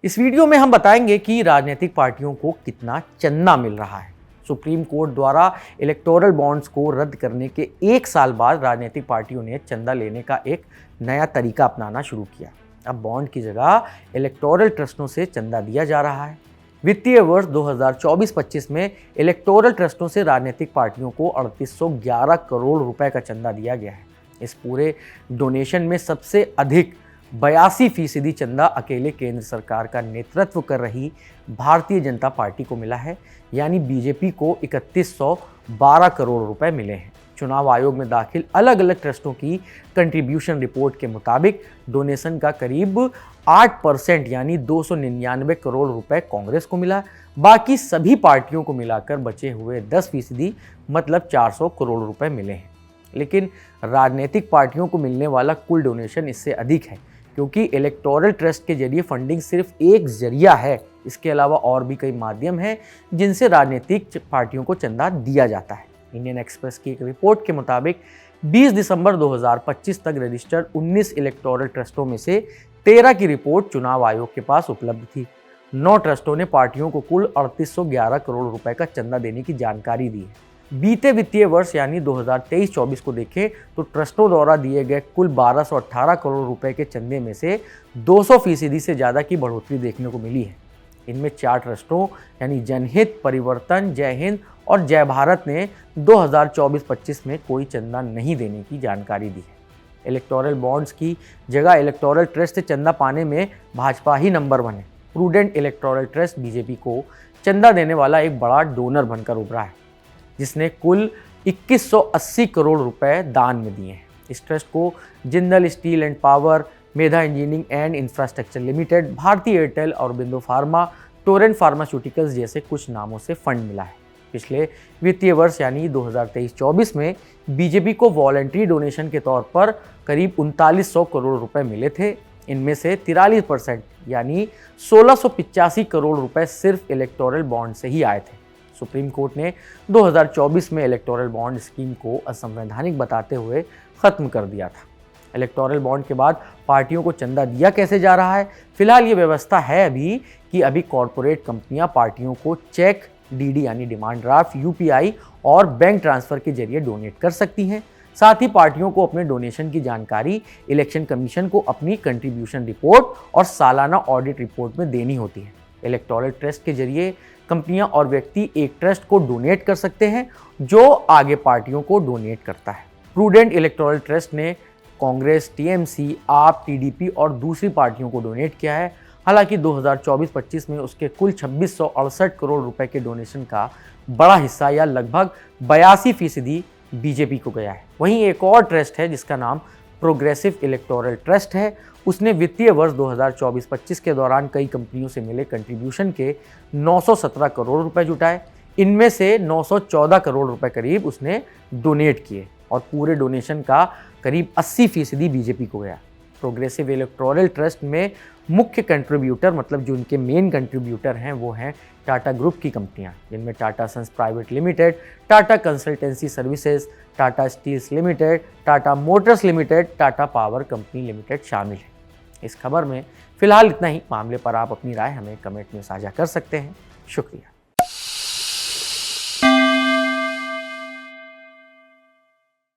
इस वीडियो में हम बताएंगे कि राजनीतिक पार्टियों को कितना चंदा मिल रहा है। सुप्रीम कोर्ट द्वारा इलेक्टोरल बॉन्ड्स को रद्द करने के 1 साल बाद राजनीतिक पार्टियों ने चंदा लेने का एक नया तरीका अपनाना शुरू किया। अब बॉन्ड की जगह इलेक्टोरल ट्रस्टों से चंदा दिया जा रहा है। वित्तीय वर्ष 2024-25 में इलेक्टोरल ट्रस्टों से राजनीतिक पार्टियों को 3811 करोड़ रुपए का चंदा दिया गया है। इस पूरे डोनेशन में सबसे अधिक 82% चंदा अकेले केंद्र सरकार का नेतृत्व कर रही भारतीय जनता पार्टी को मिला है, यानी बीजेपी को 3112 करोड़ रुपए मिले हैं। चुनाव आयोग में दाखिल अलग अलग ट्रस्टों की कंट्रीब्यूशन रिपोर्ट के मुताबिक डोनेशन का करीब 8% यानी 299 करोड़ रुपए कांग्रेस को मिला। बाकी सभी पार्टियों को मिलाकर बचे हुए 10% मतलब 400 करोड़ रुपए मिले हैं। लेकिन राजनीतिक पार्टियों को मिलने वाला कुल डोनेशन इससे अधिक है, क्योंकि इलेक्टोरल ट्रस्ट के जरिए फंडिंग सिर्फ एक जरिया है। इसके अलावा और भी कई माध्यम हैं जिनसे राजनीतिक पार्टियों को चंदा दिया जाता है। इंडियन एक्सप्रेस की एक रिपोर्ट के मुताबिक 20 दिसंबर 2025 तक रजिस्टर्ड 19 इलेक्टोरल ट्रस्टों में से 13 की रिपोर्ट चुनाव आयोग के पास उपलब्ध थी। 9 ट्रस्टों ने पार्टियों को कुल 3811 करोड़ रुपए का चंदा देने की जानकारी दी है। बीते वित्तीय वर्ष यानी 2023-24 को देखें तो ट्रस्टों द्वारा दिए गए कुल 1218 करोड़ रुपए के चंदे में से 200% से ज़्यादा की बढ़ोतरी देखने को मिली है। इनमें 4 ट्रस्टों यानी जनहित, परिवर्तन, जय हिंद और जय भारत ने 2024-25 में कोई चंदा नहीं देने की जानकारी दी है। इलेक्टोरल बॉन्ड्स की जगह इलेक्टोरल ट्रस्ट से चंदा पाने में भाजपा ही नंबर 1 है। प्रूडेंट इलेक्टोरल ट्रस्ट बीजेपी को चंदा देने वाला एक बड़ा डोनर बनकर उभरा है, जिसने कुल 2180 करोड़ रुपए दान में दिए हैं। इस ट्रस्ट को Jindal steel and power, Medha engineering and infrastructure limited, भारतीय Airtel, Aurobindo pharma, Torrent pharmaceuticals जैसे कुछ नामों से फंड मिला है। पिछले वित्तीय वर्ष यानी 2023-24 में बीजेपी को वॉलंटरी डोनेशन के तौर पर करीब 3900 करोड़ रुपए मिले थे। इनमें से 43% यानी 1685 करोड़ रुपए सिर्फ इलेक्टोरल बॉन्ड से ही आए थे। सुप्रीम कोर्ट ने 2024 में इलेक्टोरल बॉन्ड स्कीम को असंवैधानिक बताते हुए खत्म कर दिया था। इलेक्टोरल बॉन्ड के बाद पार्टियों को चंदा दिया कैसे जा रहा है? फिलहाल ये व्यवस्था है अभी कॉरपोरेट कंपनियां पार्टियों को चेक, डीडी यानी डिमांड ड्राफ्ट, यूपीआई और बैंक ट्रांसफर के जरिए डोनेट कर सकती हैं। साथ ही पार्टियों को अपने डोनेशन की जानकारी इलेक्शन कमीशन को अपनी कंट्रीब्यूशन रिपोर्ट और सालाना ऑडिट रिपोर्ट में देनी होती है। इलेक्टोरल ट्रस्ट के जरिए कंपनियां और व्यक्ति एक ट्रस्ट को डोनेट कर सकते हैं, जो आगे पार्टियों को डोनेट करता है। प्रूडेंट इलेक्टोरल ट्रस्ट ने कांग्रेस, टीएमसी, आप, टीडीपी और दूसरी पार्टियों को डोनेट किया है। हालांकि 2024-25 में उसके कुल 2668 करोड़ रुपए के डोनेशन का बड़ा हिस्सा या लगभग 82% बीजेपी को गया है। वहीं एक और ट्रस्ट है जिसका नाम प्रोग्रेसिव इलेक्टोरल ट्रस्ट है। उसने वित्तीय वर्ष 2024-25 के दौरान कई कंपनियों से मिले कंट्रीब्यूशन के 917 करोड़ रुपए जुटाए। इनमें से 914 करोड़ रुपए करीब उसने डोनेट किए और पूरे डोनेशन का करीब 80% बीजेपी को गया। प्रोग्रेसिव इलेक्टोरल ट्रस्ट में मुख्य कंट्रीब्यूटर मतलब जो उनके मेन कंट्रीब्यूटर हैं वो हैं टाटा ग्रुप की कंपनियां, जिनमें Tata Sons Private Limited, Tata Consultancy Services, Tata Steels Limited, Tata Motors Limited, Tata Power Company Limited शामिल है। इस खबर में फिलहाल इतना ही। मामले पर आप अपनी राय हमें कमेंट में साझा कर सकते हैं। शुक्रिया।